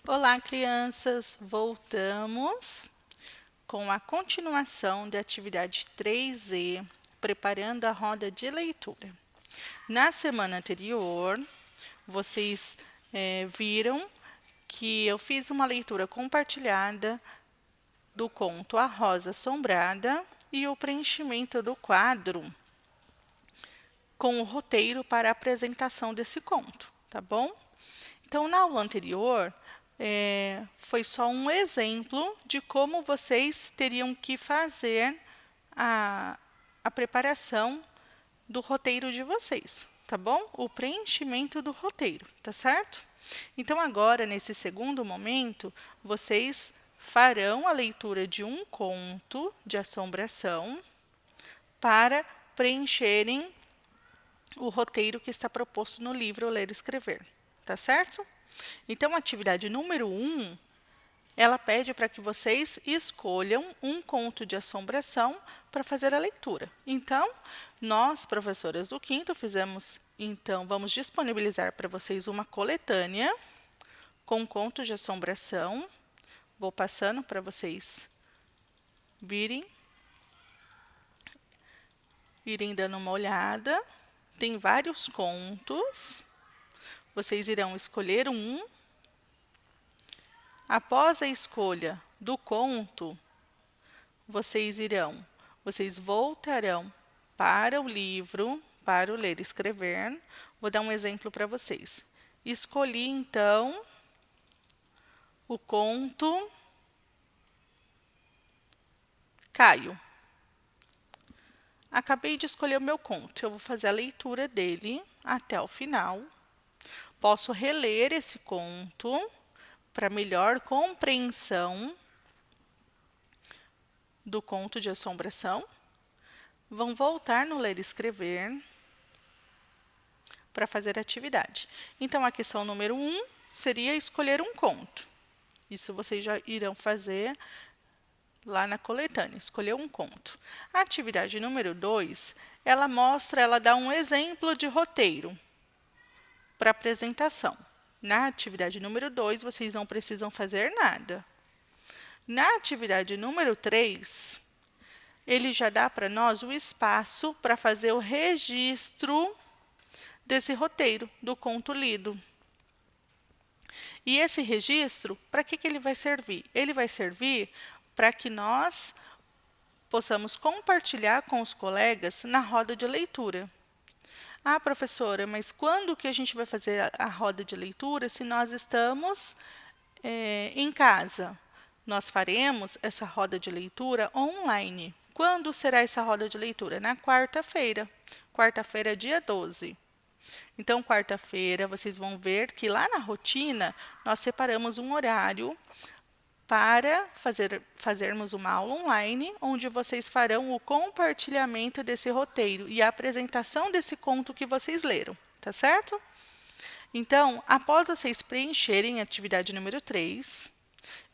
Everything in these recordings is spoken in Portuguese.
Olá, crianças! Voltamos com a continuação da atividade 3E, preparando a roda de leitura. Na semana anterior, vocês viram que eu fiz uma leitura compartilhada do conto A Rosa Assombrada e o preenchimento do quadro com o roteiro para a apresentação desse conto, tá bom? Então, na aula anterior, foi só um exemplo de como vocês teriam que fazer a preparação do roteiro de vocês, tá bom? O preenchimento do roteiro, tá certo? Então, agora, nesse segundo momento, vocês farão a leitura de um conto de assombração para preencherem o roteiro que está proposto no livro Ler e Escrever, tá certo? Então, a atividade número 1, ela pede para que vocês escolham um conto de assombração para fazer a leitura. Então, nós, professoras do quinto, vamos disponibilizar para vocês uma coletânea com contos de assombração. Vou passando para vocês irem dando uma olhada. Tem vários contos. Vocês irão escolher um. Após a escolha do conto, vocês voltarão para o livro, para o Ler e Escrever. Vou dar um exemplo para vocês. Escolhi, então, o conto Caio. Acabei de escolher o meu conto. Eu vou fazer a leitura dele até o final. Posso reler esse conto para melhor compreensão do conto de assombração. Vão voltar no Ler e Escrever para fazer a atividade. Então, a questão número 1 seria escolher um conto. Isso vocês já irão fazer lá na coletânea, escolher um conto. A atividade número 2, ela dá um exemplo de roteiro para apresentação. Na atividade número 2, vocês não precisam fazer nada. Na atividade número 3, ele já dá para nós o espaço para fazer o registro desse roteiro, do conto lido. E esse registro, para que ele vai servir? Ele vai servir para que nós possamos compartilhar com os colegas na roda de leitura. Ah, professora, mas quando que a gente vai fazer a roda de leitura se nós estamos em casa? Nós faremos essa roda de leitura online. Quando será essa roda de leitura? Na quarta-feira. Quarta-feira, dia 12. Então, quarta-feira, vocês vão ver que lá na rotina, nós separamos um horário para fazermos uma aula online, onde vocês farão o compartilhamento desse roteiro e a apresentação desse conto que vocês leram, tá certo? Então, após vocês preencherem a atividade número 3,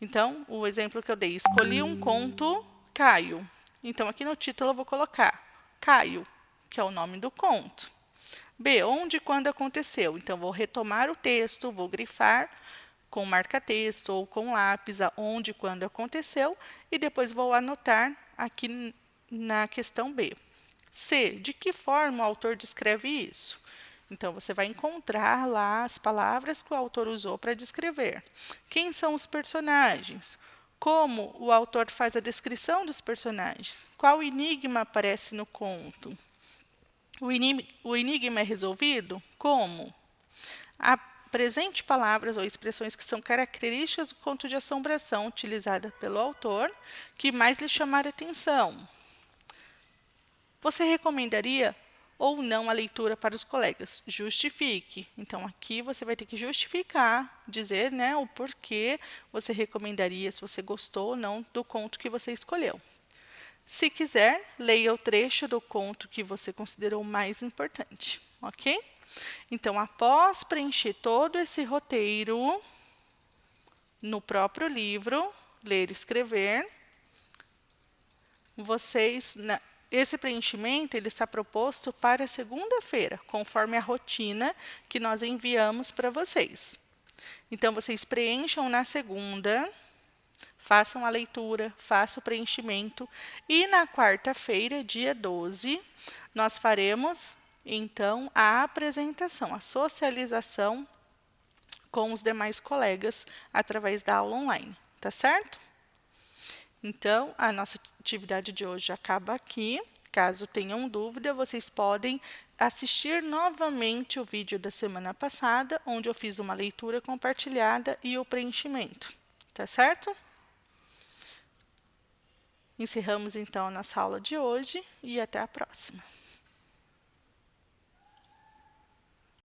então, o exemplo que eu dei, escolhi um conto, Caio. Então, aqui no título eu vou colocar Caio, que é o nome do conto. B, onde e quando aconteceu? Então, vou retomar o texto, vou grifar com marca-texto ou com lápis aonde e quando aconteceu e depois vou anotar aqui na questão B. C, de que forma o autor descreve isso? Então, você vai encontrar lá as palavras que o autor usou para descrever. Quem são os personagens? Como o autor faz a descrição dos personagens? Qual enigma aparece no conto? O enigma é resolvido? Como? Apresente palavras ou expressões que são características do conto de assombração utilizada pelo autor, que mais lhe chamaram a atenção. Você recomendaria ou não a leitura para os colegas? Justifique. Então, aqui você vai ter que justificar, dizer, né, o porquê você recomendaria, se você gostou ou não do conto que você escolheu. Se quiser, leia o trecho do conto que você considerou mais importante, ok? Então, após preencher todo esse roteiro no próprio livro, Ler e Escrever, esse preenchimento ele está proposto para segunda-feira, conforme a rotina que nós enviamos para vocês. Então, vocês preencham na segunda, façam a leitura, façam o preenchimento. E na quarta-feira, dia 12, nós faremos, então, a apresentação, a socialização com os demais colegas através da aula online, tá certo? Então, a nossa atividade de hoje acaba aqui. Caso tenham dúvida, vocês podem assistir novamente o vídeo da semana passada, onde eu fiz uma leitura compartilhada e o preenchimento, tá certo? Encerramos então a nossa aula de hoje e até a próxima.